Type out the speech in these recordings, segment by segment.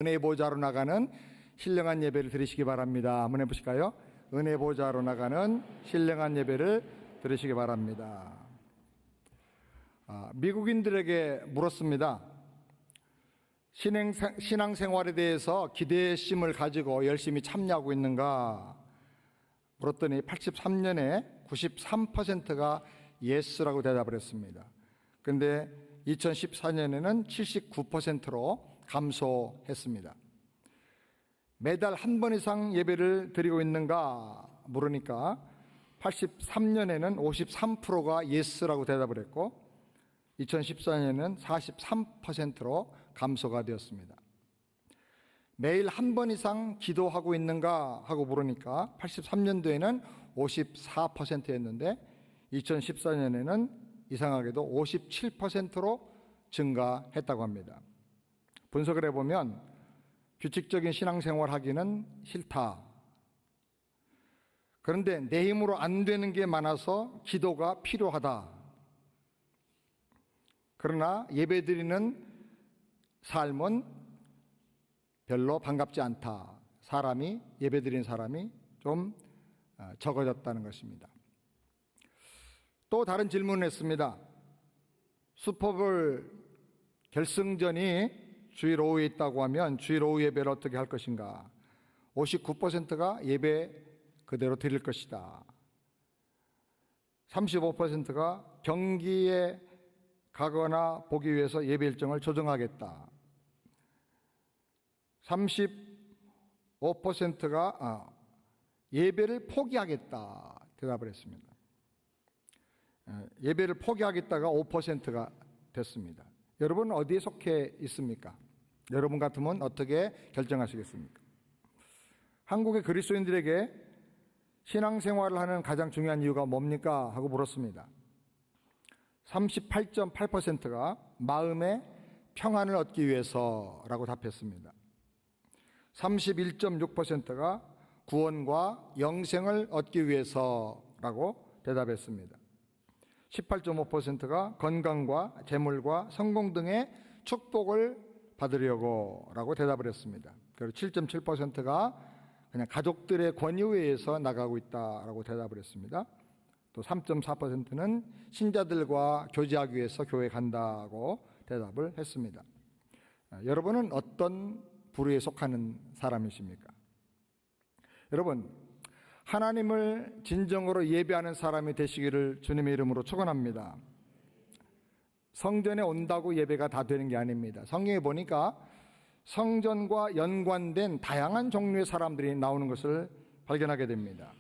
은혜 보좌로 나가는 신령한 예배를 드리시기 바랍니다. 한번 해보실까요? 은혜 보좌로 나가는 신령한 예배를 드리시기 바랍니다. 미국인들에게 물었습니다. 신앙생활에 대해서 기대심을 가지고 열심히 참여하고 있는가 물었더니 83년에 93%가 예스라고 대답을 했습니다. 그런데 2014년에는 79%로 감소했습니다. 매달 한 번 이상 예배를 드리고 있는가 물으니까 83년에는 53%가 예스라고 대답을 했고 2014년에는 43%로 감소가 되었습니다. 매일 한 번 이상 기도하고 있는가 하고 물으니까 83년도에는 54%였는데 2014년에는 이상하게도 57%로 증가했다고 합니다. 분석을 해보면 규칙적인 신앙생활 하기는 싫다. 그런데 내 힘으로 안 되는 게 많아서 기도가 필요하다. 그러나 예배드리는 삶은 별로 반갑지 않다. 예배드리는 사람이 좀 적어졌다는 것입니다. 또 다른 질문을 했습니다. 슈퍼볼 결승전이 주일 오후에 있다고 하면 주일 오후 예배를 어떻게 할 것인가? 59%가 예배 그대로 드릴 것이다. 35%가 경기에 가거나 보기 위해서 예배 일정을 조정하겠다. 35%가 예배를 포기하겠다 대답을 했습니다. 예배를 포기하겠다가 5%가 됐습니다. 여러분은 어디에 속해 있습니까? 여러분 같으면 어떻게 결정하시겠습니까? 한국의 그리스도인들에게 신앙생활을 하는 가장 중요한 이유가 뭡니까? 하고 물었습니다. 38.8%가 마음의 평안을 얻기 위해서라고 답했습니다. 31.6%가 구원과 영생을 얻기 위해서라고 대답했습니다. 18.5%가 건강과 재물과 성공 등의 축복을 받으려고 라고 대답을 했습니다. 그리고 7.7%가 그냥 가족들의 권유에 의해서 나가고 있다라고 대답을 했습니다. 또 3.4%는 신자들과 교제하기 위해서 교회 간다고 대답을 했습니다. 여러분은 어떤 부류에 속하는 사람이십니까? 여러분, 하나님을 진정으로 예배하는 사람이 되시기를 주님의 이름으로 축원합니다. 성전에 온다고 예배가 다 되는 게 아닙니다. 성경에 보니까 성전과 연관된 다양한 종류의 사람들이 나오는 것을 발견하게 됩니다.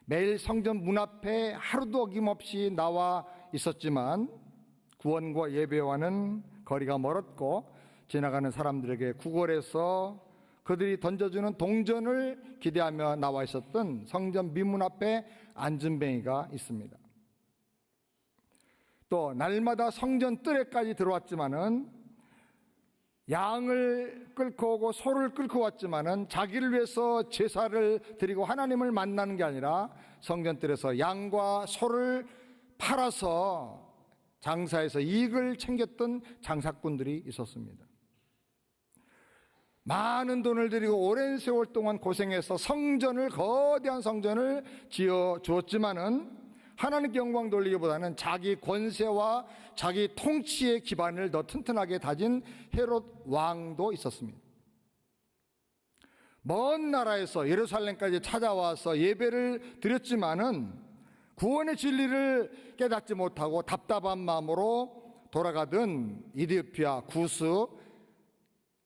매일 성전 문 앞에 하루도 어김없이 나와 있었지만 구원과 예배와는 거리가 멀었고 지나가는 사람들에게 구걸해서 그들이 던져주는 동전을 기대하며 나와 있었던 성전 미문 앞에 안전뱅이가 있습니다. 또 날마다 성전 뜰에까지 들어왔지만은 양을 끌고 오고 소를 끌고 왔지만은 자기를 위해서 제사를 드리고 하나님을 만나는 게 아니라 성전 뜰에서 양과 소를 팔아서 장사해서 이익을 챙겼던 장사꾼들이 있었습니다. 많은 돈을 들이고 오랜 세월 동안 고생해서 거대한 성전을 지어 주었지만은 하나님께 영광 돌리기보다는 자기 권세와 자기 통치의 기반을 더 튼튼하게 다진 헤롯 왕도 있었습니다. 먼 나라에서 예루살렘까지 찾아와서 예배를 드렸지만은 구원의 진리를 깨닫지 못하고 답답한 마음으로 돌아가던 이디오피아 구스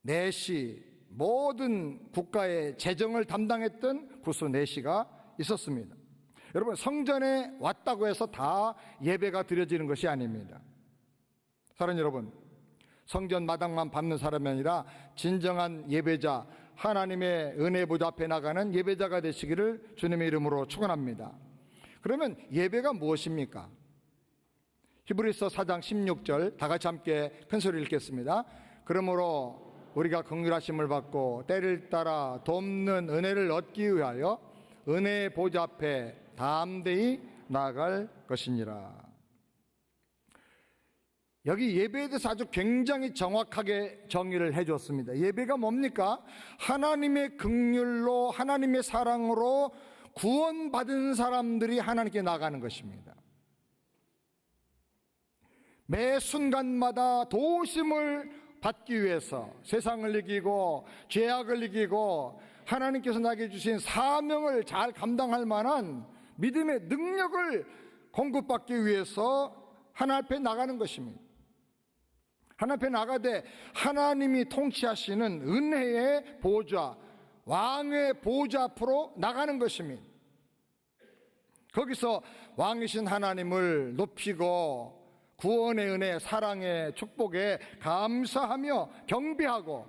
네시, 모든 국가의 재정을 담당했던 구스 네시가 있었습니다. 여러분, 성전에 왔다고 해서 다 예배가 드려지는 것이 아닙니다. 사랑하는 여러분, 성전 마당만 밟는 사람이 아니라 진정한 예배자, 하나님의 은혜 보좌 앞에 나가는 예배자가 되시기를 주님의 이름으로 축원합니다. 그러면 예배가 무엇입니까? 히브리서 4장 16절 다 같이 함께 큰 소리를 읽겠습니다. 그러므로 우리가 긍휼하심을 받고 때를 따라 돕는 은혜를 얻기 위하여 은혜의 보좌 앞에 담대히 나아갈 것이니라. 여기 예배에 대해서 아주 굉장히 정확하게 정의를 해줬습니다. 예배가 뭡니까? 하나님의 긍휼로, 하나님의 사랑으로 구원받은 사람들이 하나님께 나가는 것입니다. 매 순간마다 도우심을 받기 위해서 세상을 이기고 죄악을 이기고 하나님께서 나에게 주신 사명을 잘 감당할 만한 믿음의 능력을 공급받기 위해서 하나님 앞에 나가는 것입니다. 하나님 앞에 나가되 하나님이 통치하시는 은혜의 보좌, 왕의 보좌 앞으로 나가는 것입니다. 거기서 왕이신 하나님을 높이고 구원의 은혜, 사랑의 축복에 감사하며 경배하고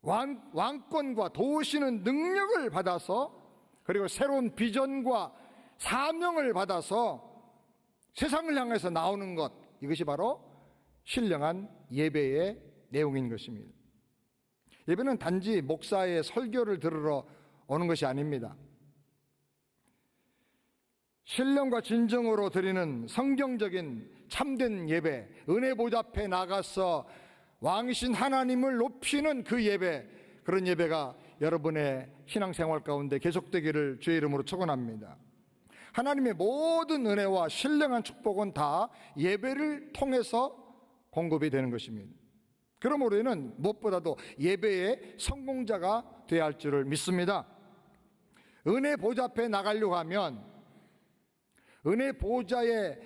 왕권과 도우시는 능력을 받아서, 그리고 새로운 비전과 사명을 받아서 세상을 향해서 나오는 것, 이것이 바로 신령한 예배의 내용인 것입니다. 예배는 단지 목사의 설교를 들으러 오는 것이 아닙니다. 신령과 진정으로 드리는 성경적인 참된 예배, 은혜 보좌 앞에 나가서 왕이신 하나님을 높이는 그 예배, 그런 예배가 여러분의 신앙생활 가운데 계속되기를 주의 이름으로 축원합니다. 하나님의 모든 은혜와 신령한 축복은 다 예배를 통해서 공급이 되는 것입니다. 그러므로 우리는 무엇보다도 예배의 성공자가 되어야 할 줄을 믿습니다. 은혜 보좌 앞에 나가려고 하면 은혜 보좌의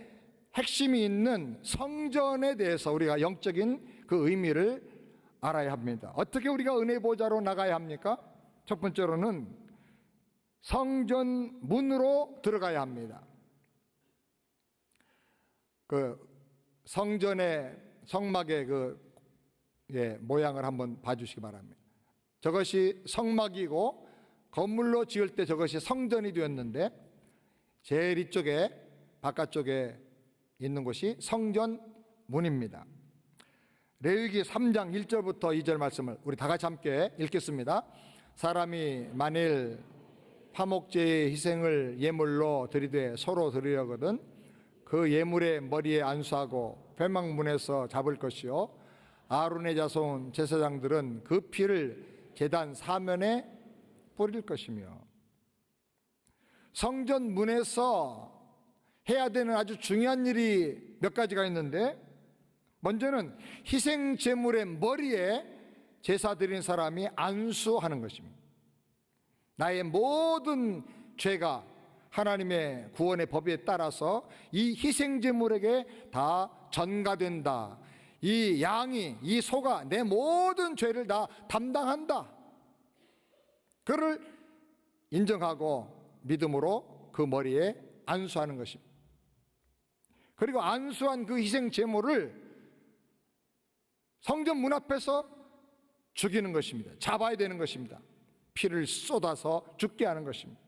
핵심이 있는 성전에 대해서 우리가 영적인 그 의미를 알아야 합니다. 어떻게 우리가 은혜 보좌로 나가야 합니까? 첫 번째로는 성전 문으로 들어가야 합니다. 그 성전의 성막의 모양을 한번 봐주시기 바랍니다. 저것이 성막이고 건물로 지을 때 저것이 성전이 되었는데, 제일 이쪽에 바깥쪽에 있는 곳이 성전 문입니다. 레위기 3장 1절부터 2절 말씀을 우리 다 같이 함께 읽겠습니다. 사람이 만일 화목제의 희생을 예물로 드리되 서로 드리려거든 그 예물의 머리에 안수하고 회막문에서 잡을 것이요, 아론의 자손 제사장들은 그 피를 제단 사면에 뿌릴 것이며. 성전 문에서 해야 되는 아주 중요한 일이 몇 가지가 있는데, 먼저는 희생 제물의 머리에 제사 드린 사람이 안수하는 것입니다. 나의 모든 죄가 하나님의 구원의 법에 따라서 이 희생 제물에게 다 전가된다. 이 양이, 이 소가 내 모든 죄를 다 담당한다. 그를 인정하고 믿음으로 그 머리에 안수하는 것입니다. 그리고 안수한 그 희생 제물을 성전 문 앞에서 죽이는 것입니다. 잡아야 되는 것입니다. 피를 쏟아서 죽게 하는 것입니다.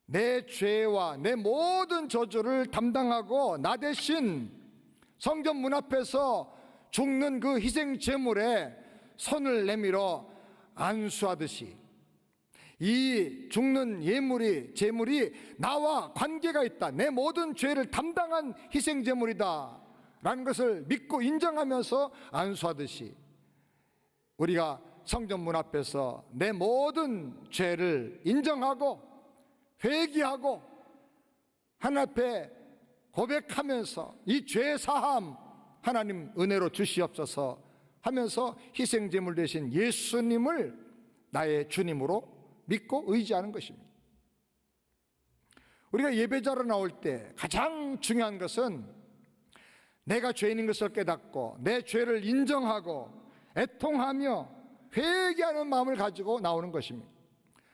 내 죄와 내 모든 저주를 담당하고 나 대신 성전 문 앞에서 죽는 그 희생 제물에 손을 내밀어 안수하듯이 이 죽는 제물이 나와 관계가 있다, 내 모든 죄를 담당한 희생 제물이다 라는 것을 믿고 인정하면서 안수하듯이, 우리가 성전 문 앞에서 내 모든 죄를 인정하고 회개하고 하나님 앞에 고백하면서 이 죄 사함 하나님 은혜로 주시옵소서 하면서 희생제물 되신 예수님을 나의 주님으로 믿고 의지하는 것입니다. 우리가 예배자로 나올 때 가장 중요한 것은 내가 죄인인 것을 깨닫고 내 죄를 인정하고 애통하며 회개하는 마음을 가지고 나오는 것입니다.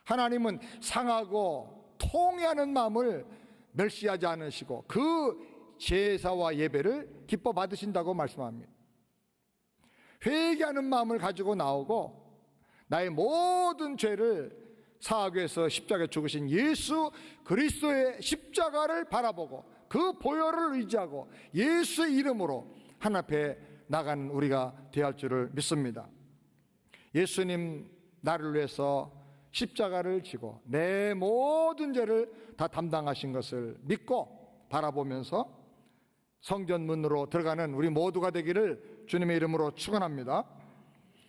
하나님은 상하고 통회하는 마음을 멸시하지 않으시고 그 제사와 예배를 기뻐 받으신다고 말씀합니다. 회개하는 마음을 가지고 나오고 나의 모든 죄를 사하기 위해서 십자가에 죽으신 예수 그리스도의 십자가를 바라보고 그 보혈을 의지하고 예수의 이름으로 하나님 앞에 나가는 우리가 되어야 할 줄을 믿습니다. 예수님 나를 위해서 십자가를 지고 내 모든 죄를 다 담당하신 것을 믿고 바라보면서 성전 문으로 들어가는 우리 모두가 되기를 주님의 이름으로 축원합니다.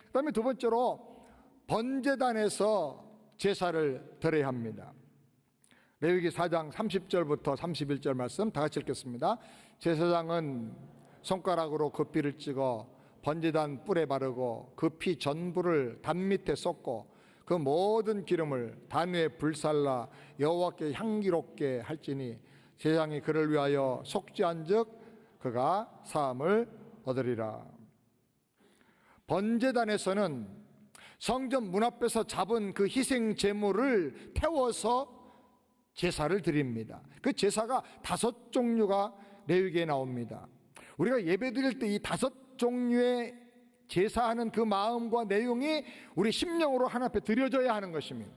그다음에 두 번째로 번제단에서 제사를 드려야 합니다. 레위기 4장 30절부터 31절 말씀 다 같이 읽겠습니다. 제사장은 손가락으로 그 피를 찍어 번제단 뿔에 바르고 그 피 전부를 단 밑에 쏟고 그 모든 기름을 단 위에 불살라 여호와께 향기롭게 할지니 제사장이 그를 위하여 속죄한즉 그가 사함을 얻으리라. 번제단에서는 성전 문 앞에서 잡은 그 희생 제물을 태워서 제사를 드립니다. 그 제사가 5종류가 레위기에 나옵니다. 우리가 예배 드릴 때 이 5종류의 제사하는 그 마음과 내용이 우리 심령으로 하나님 앞에 드려져야 하는 것입니다.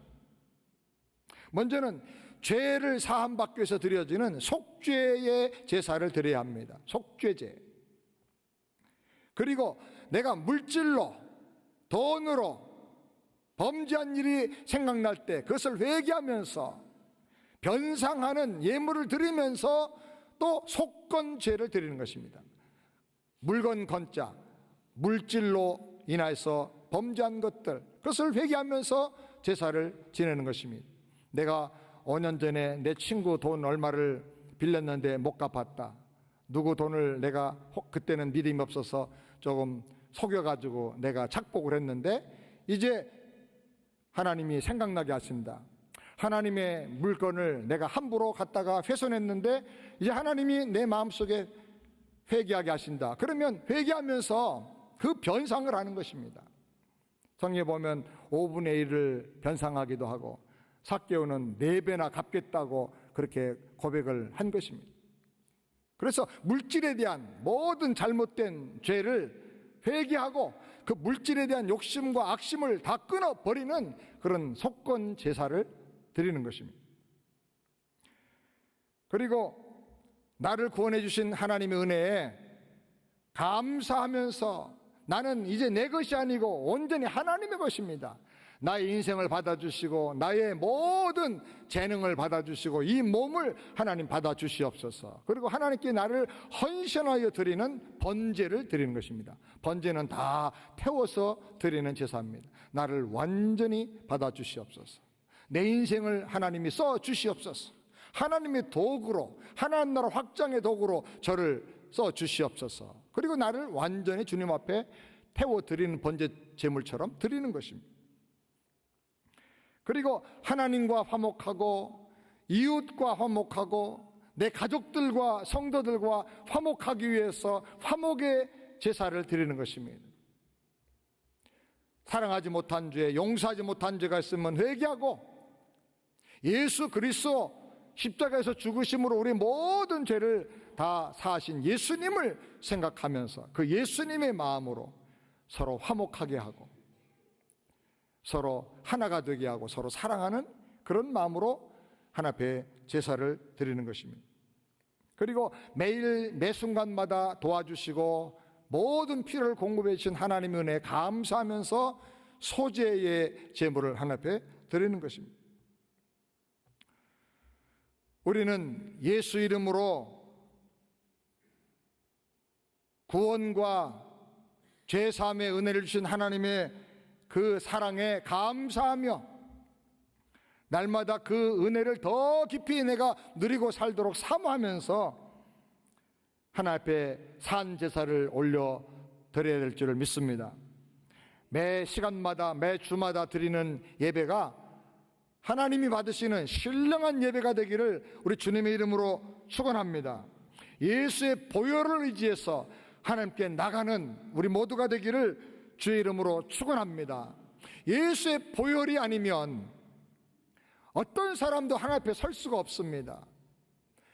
먼저는 죄를 사함받기 위해서 드려지는 속죄의 제사를 드려야 합니다. 속죄제. 그리고 내가 물질로, 돈으로 범죄한 일이 생각날 때 그것을 회개하면서 변상하는 예물을 드리면서 또 속건죄를 드리는 것입니다. 물건 건자, 물질로 인해서 범죄한 것들, 그것을 회개하면서 제사를 지내는 것입니다. 내가 5년 전에 내 친구 돈 얼마를 빌렸는데 못 갚았다. 누구 돈을 내가 그때는 믿음이 없어서 조금 속여가지고 내가 착복을 했는데 이제 하나님이 생각나게 하신다. 하나님의 물건을 내가 함부로 갖다가 훼손했는데 이제 하나님이 내 마음속에 회개하게 하신다. 그러면 회개하면서 그 변상을 하는 것입니다. 성경에 보면 5분의 1을 변상하기도 하고 삭개오는 4배나 갚겠다고 그렇게 고백을 한 것입니다. 그래서 물질에 대한 모든 잘못된 죄를 회개하고 그 물질에 대한 욕심과 악심을 다 끊어버리는 그런 속건 제사를 드리는 것입니다. 그리고 나를 구원해 주신 하나님의 은혜에 감사하면서 나는 이제 내 것이 아니고 온전히 하나님의 것입니다. 나의 인생을 받아주시고 나의 모든 재능을 받아주시고 이 몸을 하나님 받아주시옵소서. 그리고 하나님께 나를 헌신하여 드리는 번제를 드리는 것입니다. 번제는 다 태워서 드리는 제사입니다. 나를 완전히 받아주시옵소서. 내 인생을 하나님이 써주시옵소서. 하나님의 도구로, 하나님 나라 확장의 도구로 저를 써주시옵소서. 그리고 나를 완전히 주님 앞에 태워드리는 번제 제물처럼 드리는 것입니다. 그리고 하나님과 화목하고 이웃과 화목하고 내 가족들과 성도들과 화목하기 위해서 화목의 제사를 드리는 것입니다. 사랑하지 못한 죄, 용서하지 못한 죄가 있으면 회개하고 예수 그리스도 십자가에서 죽으심으로 우리 모든 죄를 다 사하신 예수님을 생각하면서 그 예수님의 마음으로 서로 화목하게 하고 서로 하나가 되게 하고 서로 사랑하는 그런 마음으로 하나님 앞에 제사를 드리는 것입니다. 그리고 매일 매 순간마다 도와주시고 모든 필요를 공급해 주신 하나님의 은혜에 감사하면서 소제의 제물을 하나님 앞에 드리는 것입니다. 우리는 예수 이름으로 구원과 죄사함의 은혜를 주신 하나님의 그 사랑에 감사하며 날마다 그 은혜를 더 깊이 내가 누리고 살도록 사모하면서 하나님 앞에 산 제사를 올려 드려야 될 줄을 믿습니다. 매 시간마다 매 주마다 드리는 예배가 하나님이 받으시는 신령한 예배가 되기를 우리 주님의 이름으로 축원합니다. 예수의 보혈을 의지해서 하나님께 나가는 우리 모두가 되기를 주의 이름으로 축원합니다. 예수의 보혈이 아니면 어떤 사람도 하나님 앞에 설 수가 없습니다.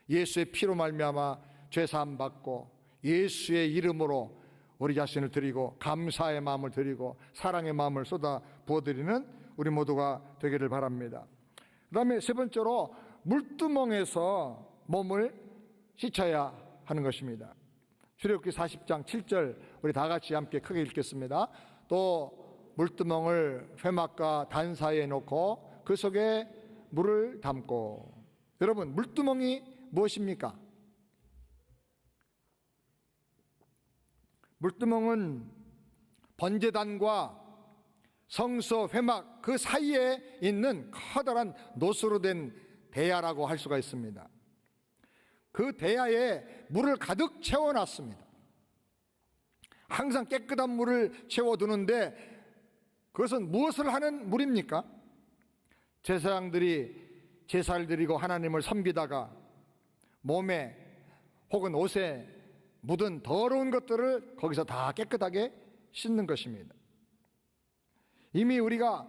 예수의 피로 말미암아 죄 사함 받고 예수의 이름으로 우리 자신을 드리고 감사의 마음을 드리고 사랑의 마음을 쏟아 부어드리는 우리 모두가 되기를 바랍니다. 그 다음에 세 번째로 물두멍에서 몸을 씻어야 하는 것입니다. 출애굽기 40장 7절 우리 다 같이 함께 크게 읽겠습니다. 또 물두멍을 회막과 단 사이에 놓고 그 속에 물을 담고. 여러분, 물두멍이 무엇입니까? 물두멍은 번제단과 성소 회막 그 사이에 있는 커다란 노수로 된 대야라고 할 수가 있습니다. 그 대야에 물을 가득 채워놨습니다. 항상 깨끗한 물을 채워두는데 그것은 무엇을 하는 물입니까? 제사장들이 제사를 드리고 하나님을 섬기다가 몸에 혹은 옷에 묻은 더러운 것들을 거기서 다 깨끗하게 씻는 것입니다. 이미 우리가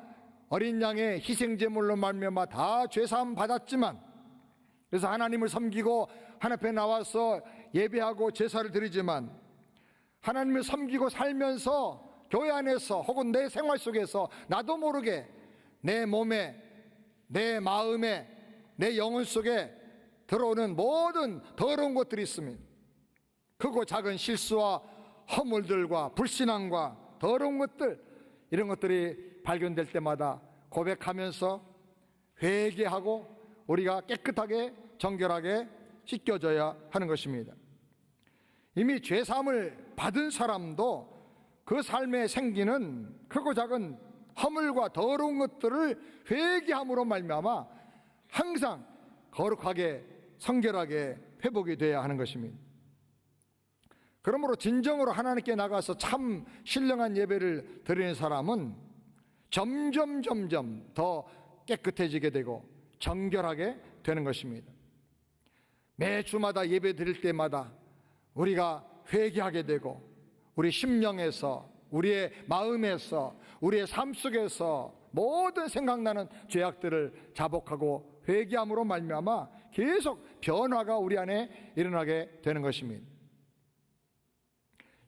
어린 양의 희생제물로 말미암아 다 죄사함 받았지만, 그래서 하나님을 섬기고 하나님 앞에 나와서 예배하고 제사를 드리지만, 하나님을 섬기고 살면서 교회 안에서 혹은 내 생활 속에서 나도 모르게 내 몸에, 내 마음에, 내 영혼 속에 들어오는 모든 더러운 것들이 있습니다. 크고 작은 실수와 허물들과 불신앙과 더러운 것들, 이런 것들이 발견될 때마다 고백하면서 회개하고 우리가 깨끗하게 정결하게 씻겨져야 하는 것입니다. 이미 죄사함을 받은 사람도 그 삶에 생기는 크고 작은 허물과 더러운 것들을 회개함으로 말미암아 항상 거룩하게 성결하게 회복이 돼야 하는 것입니다. 그러므로 진정으로 하나님께 나가서 참 신령한 예배를 드리는 사람은 점점 더 깨끗해지게 되고 정결하게 되는 것입니다. 매 주마다 예배 드릴 때마다 우리가 회개하게 되고 우리 심령에서, 우리의 마음에서, 우리의 삶 속에서 모든 생각나는 죄악들을 자복하고 회개함으로 말미암아 계속 변화가 우리 안에 일어나게 되는 것입니다.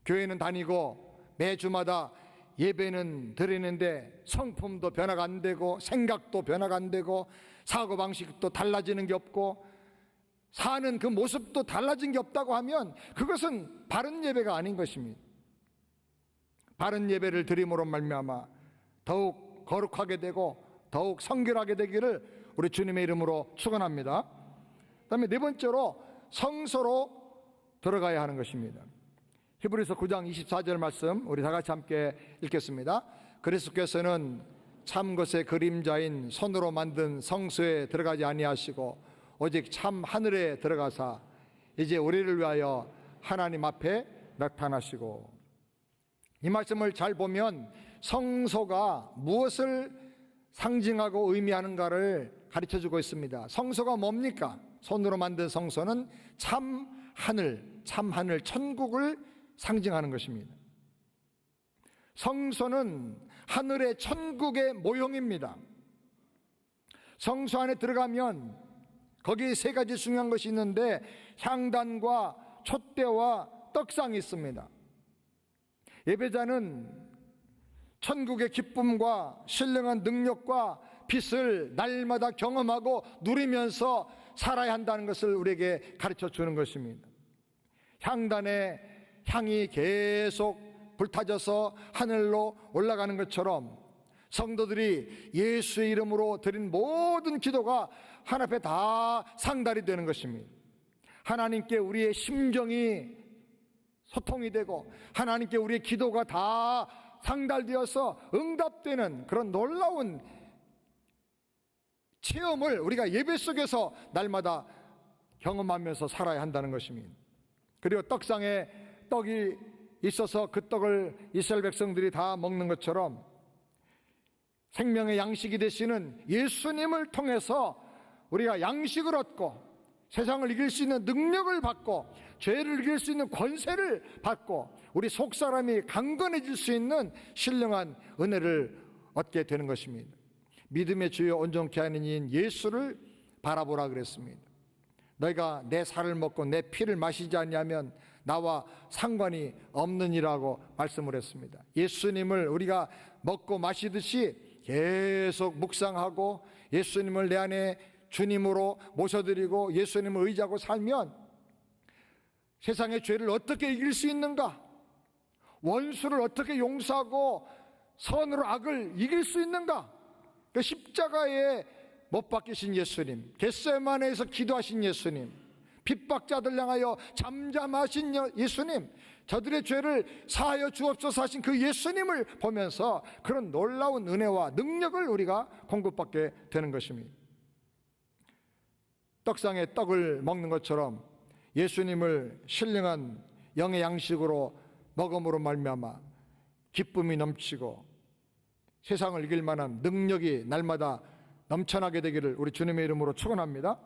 교회는 다니고 매 주마다 예배는 드리는데 성품도 변화가 안 되고 생각도 변화가 안 되고 사고방식도 달라지는 게 없고 사는 그 모습도 달라진 게 없다고 하면 그것은 바른 예배가 아닌 것입니다. 바른 예배를 드림으로 말미암아 더욱 거룩하게 되고 더욱 성결하게 되기를 우리 주님의 이름으로 축원합니다. 그다음에 네 번째로 성소로 들어가야 하는 것입니다. 히브리서 9장 24절 말씀 우리 다 같이 함께 읽겠습니다. 그리스도께서는 참 것의 그림자인 손으로 만든 성소에 들어가지 아니하시고 오직 참 하늘에 들어가사 이제 우리를 위하여 하나님 앞에 나타나시고. 이 말씀을 잘 보면 성소가 무엇을 상징하고 의미하는가를 가르쳐주고 있습니다. 성소가 뭡니까? 손으로 만든 성소는 참 하늘, 천국을 상징하는 것입니다. 성소는 하늘의 천국의 모형입니다. 성소 안에 들어가면 거기에 세 가지 중요한 것이 있는데 향단과 촛대와 떡상이 있습니다. 예배자는 천국의 기쁨과 신령한 능력과 빛을 날마다 경험하고 누리면서 살아야 한다는 것을 우리에게 가르쳐 주는 것입니다. 향단의 향이 계속 불타져서 하늘로 올라가는 것처럼 성도들이 예수의 이름으로 드린 모든 기도가 하나님 앞에 다 상달이 되는 것입니다. 하나님께 우리의 심정이 소통이 되고 하나님께 우리의 기도가 다 상달되어서 응답되는 그런 놀라운 체험을 우리가 예배 속에서 날마다 경험하면서 살아야 한다는 것입니다. 그리고 떡상에 떡이 있어서 그 떡을 이스라엘 백성들이 다 먹는 것처럼 생명의 양식이 되시는 예수님을 통해서 우리가 양식을 얻고 세상을 이길 수 있는 능력을 받고 죄를 이길 수 있는 권세를 받고 우리 속사람이 강건해질 수 있는 신령한 은혜를 얻게 되는 것입니다. 믿음의 주요 온전케 하는 이인 예수를 바라보라 그랬습니다. 너희가 내 살을 먹고 내 피를 마시지 않냐면 나와 상관이 없느니라고 말씀을 했습니다. 예수님을 우리가 먹고 마시듯이 계속 묵상하고 예수님을 내 안에 주님으로 모셔드리고 예수님을 의지하고 살면 세상의 죄를 어떻게 이길 수 있는가? 원수를 어떻게 용서하고 선으로 악을 이길 수 있는가? 그 십자가에 못 박히신 예수님, 겟세마네에서 기도하신 예수님, 핍박자들 향하여 잠잠하신 예수님, 저들의 죄를 사하여 주옵소서 하신 그 예수님을 보면서 그런 놀라운 은혜와 능력을 우리가 공급받게 되는 것입니다. 떡상에 떡을 먹는 것처럼 예수님을 신령한 영의 양식으로 먹음으로 말미암아 기쁨이 넘치고 세상을 이길 만한 능력이 날마다 넘쳐나게 되기를 우리 주님의 이름으로 축원합니다.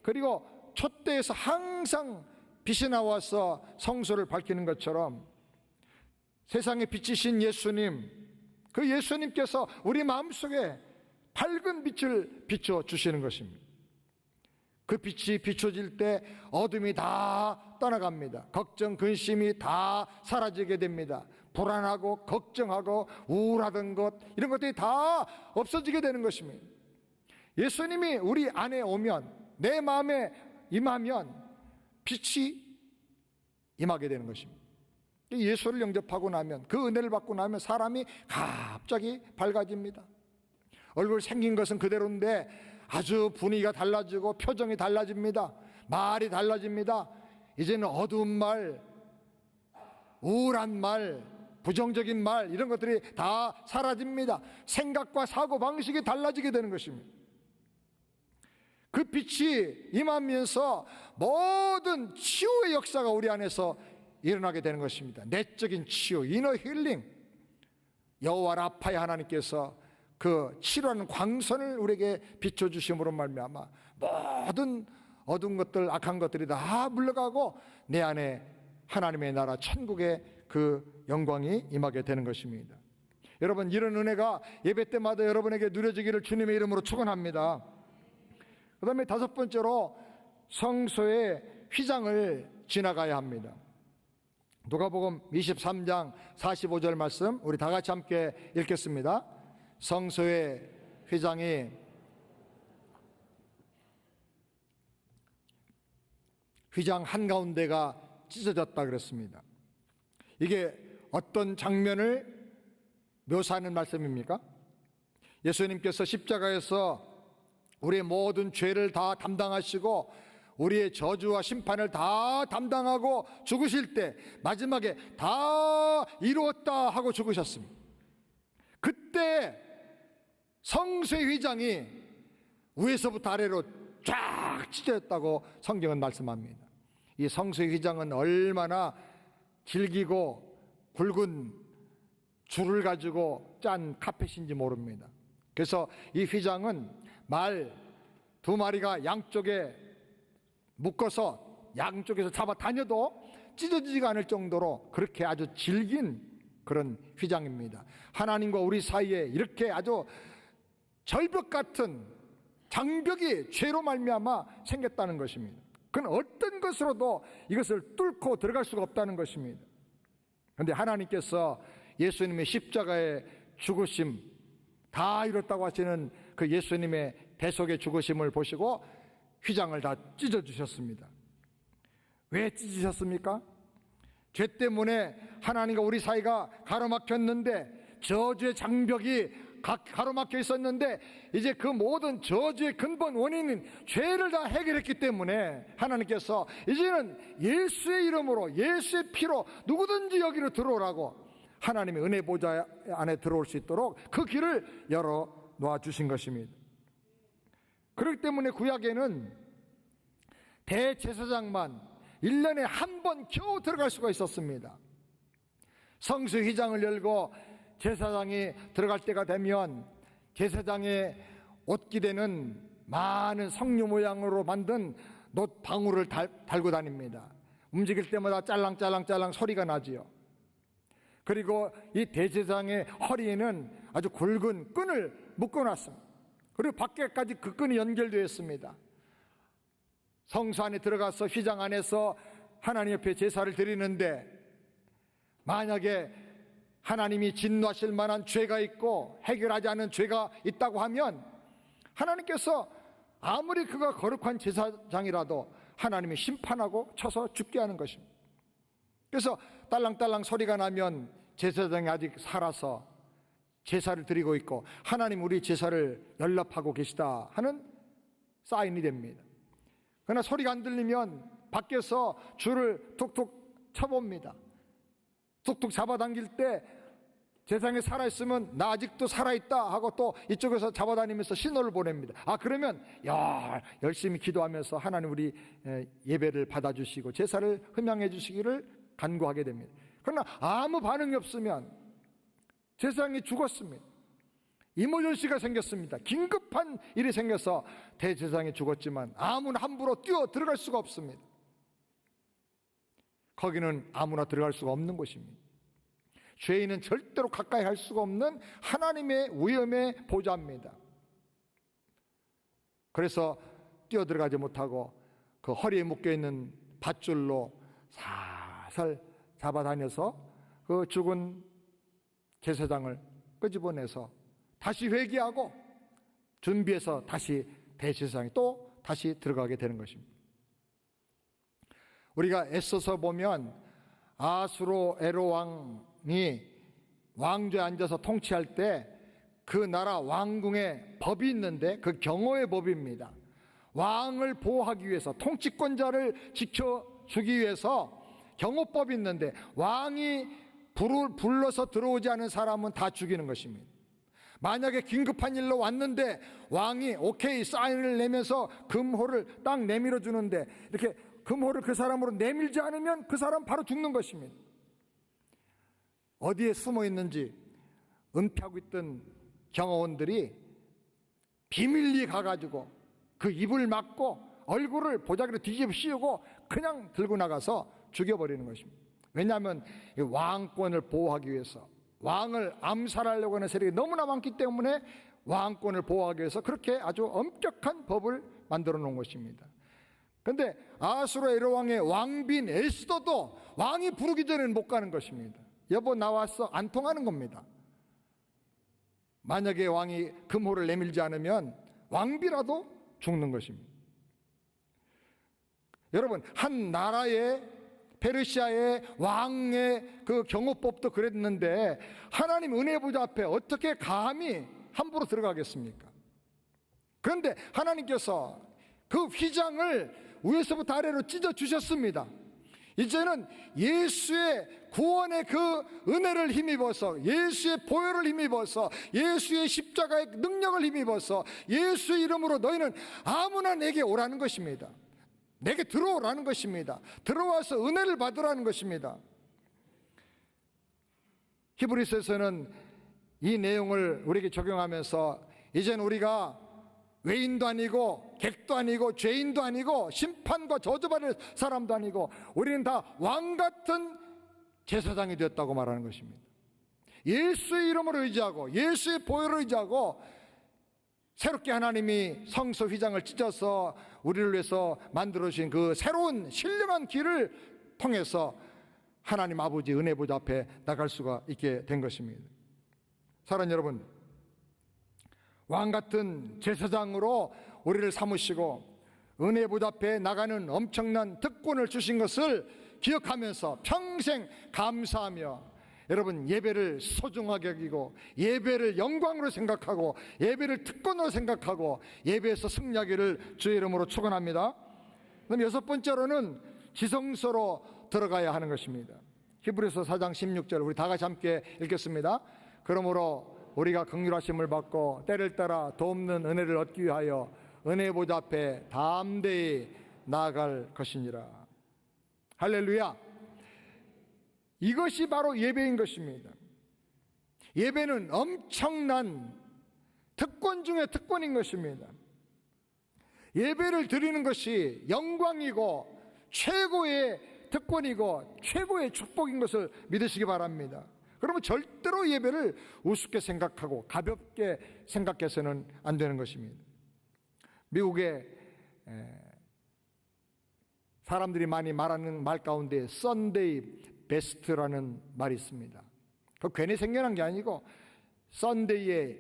그리고 촛대에서 항상 빛이 나와서 성소를 밝히는 것처럼 세상에 빛이신 예수님, 그 예수님께서 우리 마음속에 밝은 빛을 비춰주시는 것입니다. 그 빛이 비춰질 때 어둠이 다 떠나갑니다. 걱정, 근심이 다 사라지게 됩니다. 불안하고 걱정하고 우울하던 것, 이런 것들이 다 없어지게 되는 것입니다. 예수님이 우리 안에 오면, 내 마음에 임하면 빛이 임하게 되는 것입니다. 예수를 영접하고 나면, 그 은혜를 받고 나면 사람이 갑자기 밝아집니다. 얼굴 생긴 것은 그대로인데 아주 분위기가 달라지고 표정이 달라집니다. 말이 달라집니다. 이제는 어두운 말, 우울한 말, 부정적인 말, 이런 것들이 다 사라집니다. 생각과 사고 방식이 달라지게 되는 것입니다. 그 빛이 임하면서 모든 치유의 역사가 우리 안에서 일어나게 되는 것입니다. 내적인 치유, 이너 힐링. 여호와 라파의 하나님께서 그 치료하는 광선을 우리에게 비춰주심으로 말미암아 모든 어두운 것들, 악한 것들이 다 물러가고 내 안에 하나님의 나라 천국의 그 영광이 임하게 되는 것입니다. 여러분, 이런 은혜가 예배 때마다 여러분에게 누려지기를 주님의 이름으로 축원합니다. 그 다음에 다섯 번째로 성소의 휘장을 지나가야 합니다. 누가복음 23장 45절 말씀 우리 다 같이 함께 읽겠습니다. 성소의 휘장 한가운데가 찢어졌다 그랬습니다. 이게 어떤 장면을 묘사하는 말씀입니까? 예수님께서 십자가에서 우리의 모든 죄를 다 담당하시고 우리의 저주와 심판을 다 담당하고 죽으실 때 마지막에 다 이루었다 하고 죽으셨습니다. 그때 성소의 휘장이 위에서부터 아래로 쫙 찢어졌다고 성경은 말씀합니다. 이 성소의 휘장은 얼마나 질기고 굵은 줄을 가지고 짠 카펫인지 모릅니다. 그래서 이 휘장은 말 두 마리가 양쪽에 묶어서 양쪽에서 잡아 다녀도 찢어지지가 않을 정도로 그렇게 아주 질긴 그런 휘장입니다. 하나님과 우리 사이에 이렇게 아주 절벽 같은 장벽이 죄로 말미암아 생겼다는 것입니다. 그건 어떤 것으로도 이것을 뚫고 들어갈 수가 없다는 것입니다. 그런데 하나님께서 예수님의 십자가의 죽으심 다 이뤘다고 하시는 그 예수님의 대속의 죽으심을 보시고 휘장을 다 찢어주셨습니다. 왜 찢으셨습니까? 죄 때문에 하나님과 우리 사이가 가로막혔는데, 저주의 장벽이 가로막혀 있었는데 이제 그 모든 저주의 근본 원인인 죄를 다 해결했기 때문에 하나님께서 이제는 예수의 이름으로, 예수의 피로 누구든지 여기로 들어오라고 하나님의 은혜 보좌 안에 들어올 수 있도록 그 길을 열어 놓아 주신 것입니다. 그렇기 때문에 구약에는 대제사장만 1년에 한 번 겨우 들어갈 수가 있었습니다. 성소 휘장을 열고 제사장이 들어갈 때가 되면 제사장의 옷기대는 많은 석류 모양으로 만든 놋방울을 달고 다닙니다. 움직일 때마다 짤랑짤랑짤랑 소리가 나지요. 그리고 이 대제사장의 허리에는 아주 굵은 끈을 묶어놨습니다. 그리고 밖에까지 그 끈이 연결되어 있습니다. 성소 안에 들어가서 휘장 안에서 하나님 옆에 제사를 드리는데 만약에 하나님이 진노하실 만한 죄가 있고 해결하지 않은 죄가 있다고 하면 하나님께서 아무리 그가 거룩한 제사장이라도 하나님이 심판하고 쳐서 죽게 하는 것입니다. 그래서 딸랑딸랑 소리가 나면 제사장이 아직 살아서 제사를 드리고 있고 하나님 우리 제사를 연락하고 계시다 하는 사인이 됩니다. 그러나 소리가 안 들리면 밖에서 줄을 툭툭 쳐봅니다. 툭툭 잡아당길 때 세상에 살아있으면 나 아직도 살아있다 하고 또 이쪽에서 잡아다니면서 신호를 보냅니다. 그러면 열심히 기도하면서 하나님 우리 예배를 받아주시고 제사를 흠양해 주시기를 간구하게 됩니다. 그러나 아무 반응이 없으면 제사장이 죽었습니다. 이모전시가 생겼습니다. 긴급한 일이 생겨서 대제사장이 죽었지만 아무나 함부로 뛰어 들어갈 수가 없습니다. 거기는 아무나 들어갈 수가 없는 곳입니다. 죄인은 절대로 가까이 할 수가 없는 하나님의 위엄의 보좌입니다. 그래서 뛰어 들어가지 못하고 그 허리에 묶여있는 밧줄로 살살 잡아다녀서 그 죽은 제사장을 끄집어내서 다시 회개하고 준비해서 다시 대제사장이 또 다시 들어가게 되는 것입니다. 우리가 애써서 보면 아수로에로 왕이 왕좌에 앉아서 통치할 때 그 나라 왕궁에 법이 있는데 그 경호의 법입니다. 왕을 보호하기 위해서, 통치권자를 지켜주기 위해서 경호법이 있는데 왕이 불러서 들어오지 않은 사람은 다 죽이는 것입니다. 만약에 긴급한 일로 왔는데 왕이 오케이 사인을 내면서 금호를 딱 내밀어 주는데 이렇게 금호를 그 사람으로 내밀지 않으면 그 사람 바로 죽는 것입니다. 어디에 숨어 있는지 은폐하고 있던 경호원들이 비밀리에 가가지고 그 입을 막고 얼굴을 보자기로 뒤집어 씌우고 그냥 들고 나가서 죽여버리는 것입니다. 왜냐하면 왕권을 보호하기 위해서, 왕을 암살하려고 하는 세력이 너무나 많기 때문에 왕권을 보호하기 위해서 그렇게 아주 엄격한 법을 만들어 놓은 것입니다. 그런데 아수르에로 왕의 왕비인 에스더도 왕이 부르기 전에는 못 가는 것입니다. 여보 나왔어, 안 통하는 겁니다. 만약에 왕이 금호를 내밀지 않으면 왕비라도 죽는 것입니다. 여러분, 한 나라의 페르시아의 왕의 그 경호법도 그랬는데 하나님 은혜 보좌 앞에 어떻게 감히 함부로 들어가겠습니까? 그런데 하나님께서 그 휘장을 위에서부터 아래로 찢어 주셨습니다. 이제는 예수의 구원의 그 은혜를 힘입어서, 예수의 보혈을 힘입어서, 예수의 십자가의 능력을 힘입어서 예수의 이름으로 너희는 아무나 내게 오라는 것입니다. 내게 들어오라는 것입니다. 들어와서 은혜를 받으라는 것입니다. 히브리서에서는 이 내용을 우리에게 적용하면서 이제는 우리가 외인도 아니고 객도 아니고 죄인도 아니고 심판과 저주받을 사람도 아니고 우리는 다 왕같은 제사장이 되었다고 말하는 것입니다. 예수의 이름으로 의지하고 예수의 보혈을 의지하고 새롭게 하나님이 성소 휘장을 찢어서 우리를 위해서 만들어주신 그 새로운 신령한 길을 통해서 하나님 아버지 은혜 보좌 앞에 나갈 수가 있게 된 것입니다. 사랑하는 여러분, 왕같은 제사장으로 우리를 삼으시고 은혜 보좌 앞에 나가는 엄청난 특권을 주신 것을 기억하면서 평생 감사하며 여러분 예배를 소중하게 여기고 예배를 영광으로 생각하고 예배를 특권으로 생각하고 예배에서 승리하기를 주의 이름으로 축원합니다. 그럼 여섯 번째로는 지성소로 들어가야 하는 것입니다. 히브리서 4장 16절 우리 다 같이 함께 읽겠습니다. 그러므로 우리가 긍휼하심을 받고 때를 따라 도없는 은혜를 얻기 위하여 은혜 보좌 앞에 담대히 나아갈 것이니라. 할렐루야. 이것이 바로 예배인 것입니다. 예배는 엄청난 특권 중에 특권인 것입니다. 예배를 드리는 것이 영광이고 최고의 특권이고 최고의 축복인 것을 믿으시기 바랍니다. 그러면 절대로 예배를 우습게 생각하고 가볍게 생각해서는 안 되는 것입니다. 미국의 사람들이 많이 말하는 말 가운데 썬데이 베스트라는 말이 있습니다. 그 괜히 생겨난 게 아니고 썬데이에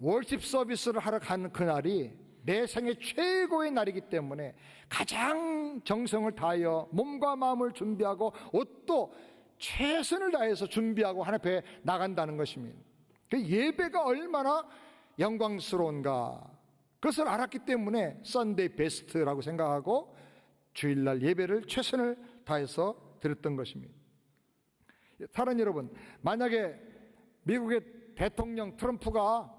월십 서비스를 하러 가는 그날이 내 생애 최고의 날이기 때문에 가장 정성을 다하여 몸과 마음을 준비하고 옷도 최선을 다해서 준비하고 하나님 앞에 나간다는 것입니다. 그 예배가 얼마나 영광스러운가. 그것을 알았기 때문에 썬데이 베스트라고 생각하고 주일날 예배를 최선을 다해서 드렸던 것입니다. 사랑 여러분, 만약에 미국의 대통령 트럼프가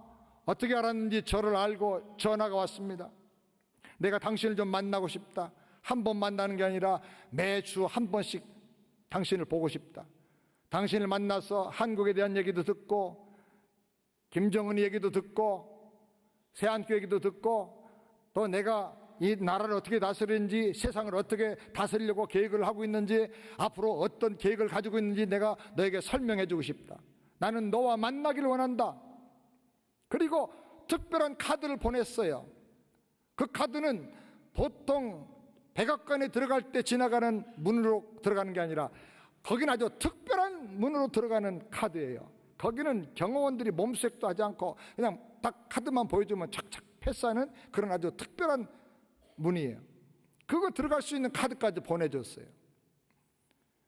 어떻게 알았는지 저를 알고 전화가 왔습니다. 내가 당신을 좀 만나고 싶다. 한 번 만나는 게 아니라 매주 한 번씩 당신을 보고 싶다. 당신을 만나서 한국에 대한 얘기도 듣고 김정은 얘기도 듣고 새한교 얘기도 듣고 또 내가 이 나라를 어떻게 다스리는지 세상을 어떻게 다스리려고 계획을 하고 있는지 앞으로 어떤 계획을 가지고 있는지 내가 너에게 설명해 주고 싶다. 나는 너와 만나기를 원한다. 그리고 특별한 카드를 보냈어요. 그 카드는 보통 백악관에 들어갈 때 지나가는 문으로 들어가는 게 아니라 거기는 아주 특별한 문으로 들어가는 카드예요. 거기는 경호원들이 몸수색도 하지 않고 그냥 딱 카드만 보여주면 착착 패스하는 그런 아주 특별한 문이에요. 그거 들어갈 수 있는 카드까지 보내줬어요.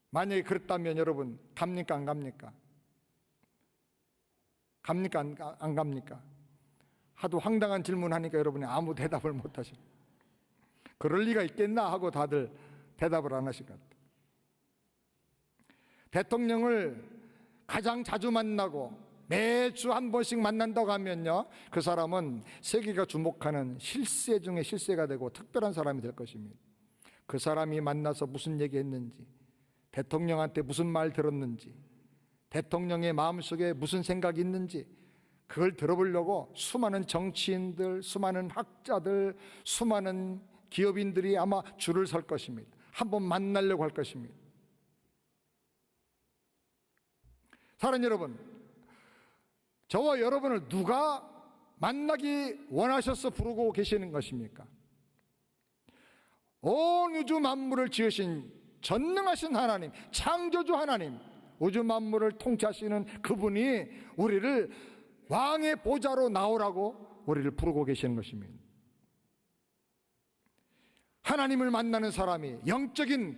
만약에 그랬다면 여러분 갑니까 안 갑니까? 갑니까 안 갑니까? 하도 황당한 질문하니까 여러분이 아무 대답을 못 하시고 그럴 리가 있겠나 하고 다들 대답을 안 하실 것 같아요. 대통령을 가장 자주 만나고 매주 한 번씩 만난다고 하면요, 그 사람은 세계가 주목하는 실세 중에 실세가 되고 특별한 사람이 될 것입니다. 그 사람이 만나서 무슨 얘기했는지, 대통령한테 무슨 말 들었는지, 대통령의 마음속에 무슨 생각이 있는지 그걸 들어보려고 수많은 정치인들, 수많은 학자들, 수많은 기업인들이 아마 줄을 설 것입니다. 한번 만나려고 할 것입니다. 사랑하는 여러분, 저와 여러분을 누가 만나기 원하셔서 부르고 계시는 것입니까? 온 우주 만물을 지으신 전능하신 하나님, 창조주 하나님, 우주 만물을 통치하시는 그분이 우리를 왕의 보좌로 나오라고 우리를 부르고 계시는 것입니다. 하나님을 만나는 사람이 영적인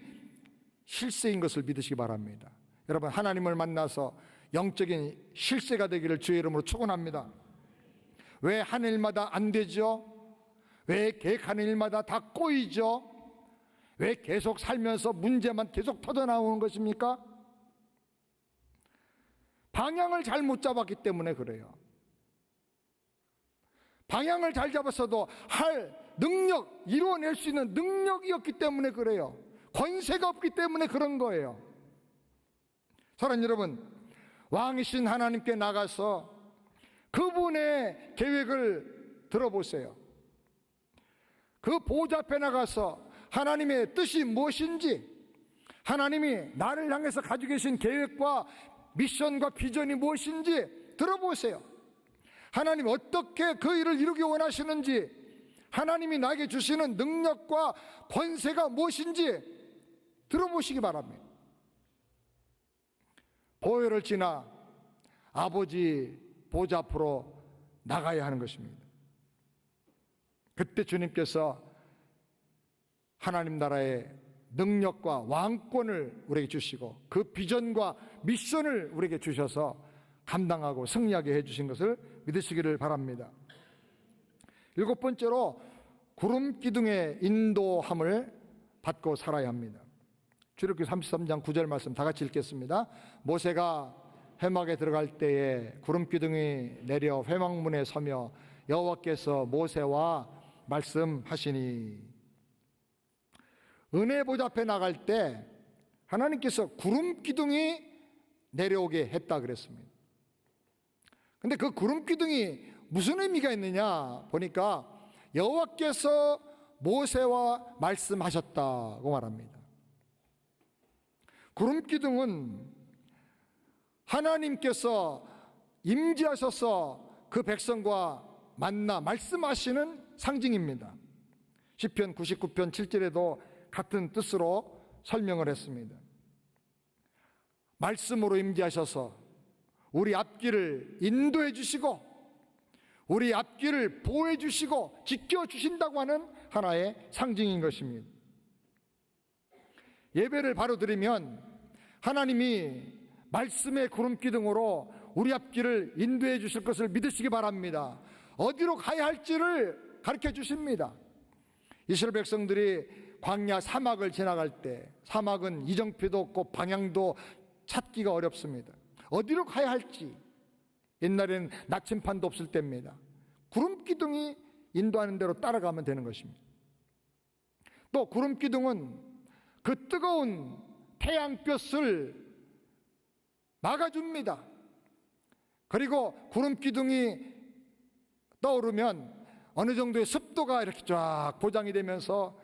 실세인 것을 믿으시기 바랍니다. 여러분, 하나님을 만나서 영적인 실세가 되기를 주의 이름으로 축원합니다. 왜 하는 일마다 안 되죠? 왜 계획하는 일마다 다 꼬이죠? 왜 계속 살면서 문제만 계속 터져나오는 것입니까? 방향을 잘못 잡았기 때문에 그래요. 방향을 잘 잡았어도 할 능력, 이루어낼 수 있는 능력이 없기 때문에 그래요. 권세가 없기 때문에 그런 거예요. 사랑하는 여러분, 왕이신 하나님께 나가서 그분의 계획을 들어보세요. 그 보좌 앞에 나가서 하나님의 뜻이 무엇인지, 하나님이 나를 향해서 가지고 계신 계획과 미션과 비전이 무엇인지 들어보세요. 하나님 어떻게 그 일을 이루기 원하시는지, 하나님이 나에게 주시는 능력과 권세가 무엇인지 들어보시기 바랍니다. 보혈을 지나 아버지 보좌 앞으로 나가야 하는 것입니다. 그때 주님께서 하나님 나라의 능력과 왕권을 우리에게 주시고 그 비전과 미션을 우리에게 주셔서 감당하고 승리하게 해주신 것을 믿으시기를 바랍니다. 7번째로 구름 기둥의 인도함을 받고 살아야 합니다. 출애굽기 33장 9절 말씀 다 같이 읽겠습니다. 모세가 회막에 들어갈 때에 구름 기둥이 내려 회막문에 서며 여호와께서 모세와 말씀하시니, 은혜 보좌 앞에 나갈 때 하나님께서 구름 기둥이 내려오게 했다 그랬습니다. 근데 그 구름 기둥이 무슨 의미가 있느냐 보니까 여호와께서 모세와 말씀하셨다고 말합니다. 구름 기둥은 하나님께서 임재하셔서 그 백성과 만나 말씀하시는 상징입니다. 시편 99편 7절에도 같은 뜻으로 설명을 했습니다. 말씀으로 임재하셔서 우리 앞길을 인도해 주시고 우리 앞길을 보호해 주시고 지켜주신다고 하는 하나의 상징인 것입니다. 예배를 바로 드리면 하나님이 말씀의 구름기둥으로 우리 앞길을 인도해 주실 것을 믿으시기 바랍니다. 어디로 가야 할지를 가르쳐 주십니다. 이스라엘 백성들이 광야 사막을 지나갈 때, 사막은 이정표도 없고 방향도 찾기가 어렵습니다. 어디로 가야 할지, 옛날에는 나침판도 없을 때입니다. 구름 기둥이 인도하는 대로 따라가면 되는 것입니다. 또 구름 기둥은 그 뜨거운 태양볕을 막아줍니다. 그리고 구름 기둥이 떠오르면 어느 정도의 습도가 이렇게 쫙 보장이 되면서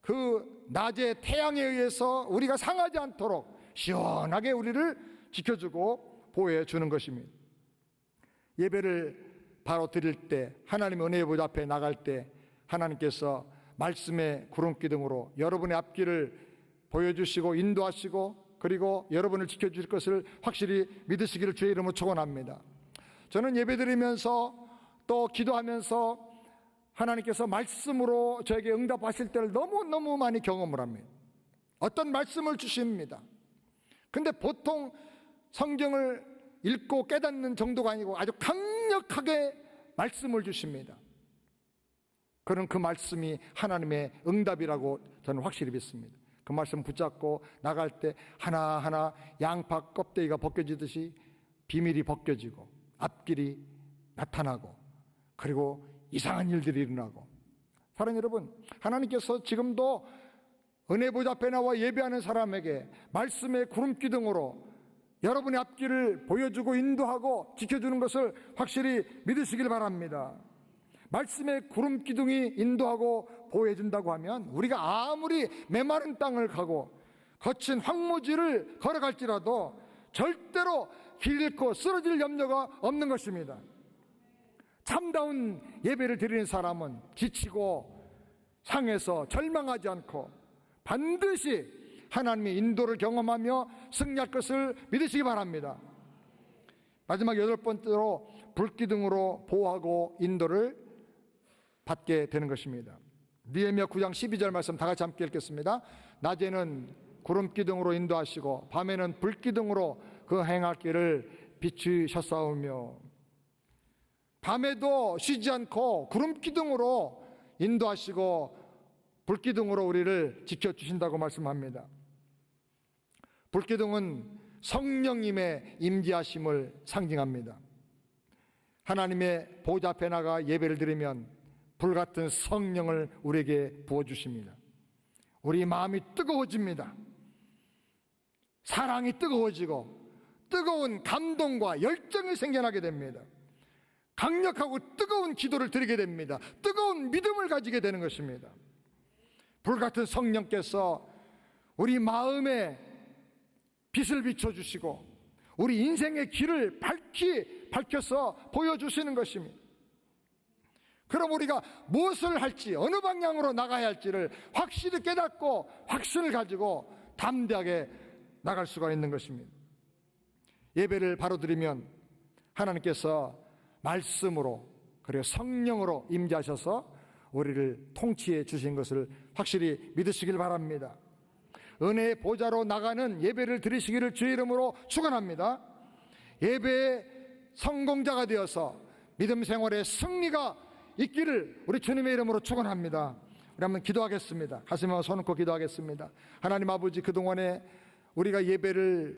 그 낮의 태양에 의해서 우리가 상하지 않도록 시원하게 우리를 지켜주고 보호해 주는 것입니다. 예배를 바로 드릴 때, 하나님의 은혜의 보좌 앞에 나갈 때 하나님께서 말씀의 구름 기둥으로 여러분의 앞길을 보여주시고 인도하시고 그리고 여러분을 지켜주실 것을 확실히 믿으시기를 주의 이름으로 축원합니다. 저는 예배드리면서 또 기도하면서 하나님께서 말씀으로 저에게 응답하실 때를 너무너무 많이 경험을 합니다. 어떤 말씀을 주십니다. 근데 보통 성경을 읽고 깨닫는 정도가 아니고 아주 강력하게 말씀을 주십니다. 그런 그 말씀이 하나님의 응답이라고 저는 확실히 믿습니다. 그 말씀 붙잡고 나갈 때 하나하나 양파 껍데기가 벗겨지듯이 비밀이 벗겨지고 앞길이 나타나고 그리고 이상한 일들이 일어나고. 사랑하는 여러분, 하나님께서 지금도 은혜 보좌 앞에 나와 예배하는 사람에게 말씀의 구름 기둥으로 여러분의 앞길을 보여주고 인도하고 지켜주는 것을 확실히 믿으시길 바랍니다. 말씀의 구름 기둥이 인도하고 보호해준다고 하면 우리가 아무리 메마른 땅을 가고 거친 황무지를 걸어갈지라도 절대로 길 잃고 쓰러질 염려가 없는 것입니다. 참다운 예배를 드리는 사람은 지치고 상해서 절망하지 않고 반드시 하나님의 인도를 경험하며 승리할 것을 믿으시기 바랍니다. 마지막 8번째로 불기둥으로 보호하고 인도를 받게 되는 것입니다. 느헤미야 9장 12절 말씀 다 같이 함께 읽겠습니다. 낮에는 구름기둥으로 인도하시고 밤에는 불기둥으로 그 행할 길을 비추셨사오며. 밤에도 쉬지 않고 구름기둥으로 인도하시고 불기둥으로 우리를 지켜주신다고 말씀합니다. 불기둥은 성령님의 임재하심을 상징합니다. 하나님의 보좌 앞에 나가 예배를 드리면 불같은 성령을 우리에게 부어주십니다. 우리 마음이 뜨거워집니다. 사랑이 뜨거워지고 뜨거운 감동과 열정이 생겨나게 됩니다. 강력하고 뜨거운 기도를 드리게 됩니다. 뜨거운 믿음을 가지게 되는 것입니다. 불같은 성령께서 우리 마음에 빛을 비춰주시고 우리 인생의 길을 밝혀서 보여주시는 것입니다. 그럼 우리가 무엇을 할지, 어느 방향으로 나가야 할지를 확실히 깨닫고 확신을 가지고 담대하게 나갈 수가 있는 것입니다. 예배를 바로 드리면 하나님께서 말씀으로 그리고 성령으로 임재하셔서 우리를 통치해 주신 것을 확실히 믿으시길 바랍니다. 은혜의 보좌로 나가는 예배를 드리시기를 주의 이름으로 축원합니다. 예배의 성공자가 되어서 믿음 생활의 승리가 있기를 우리 주님의 이름으로 축원합니다. 우리 한번 기도하겠습니다. 가슴에 손 얹고 기도하겠습니다. 하나님 아버지, 그동안에 우리가 예배를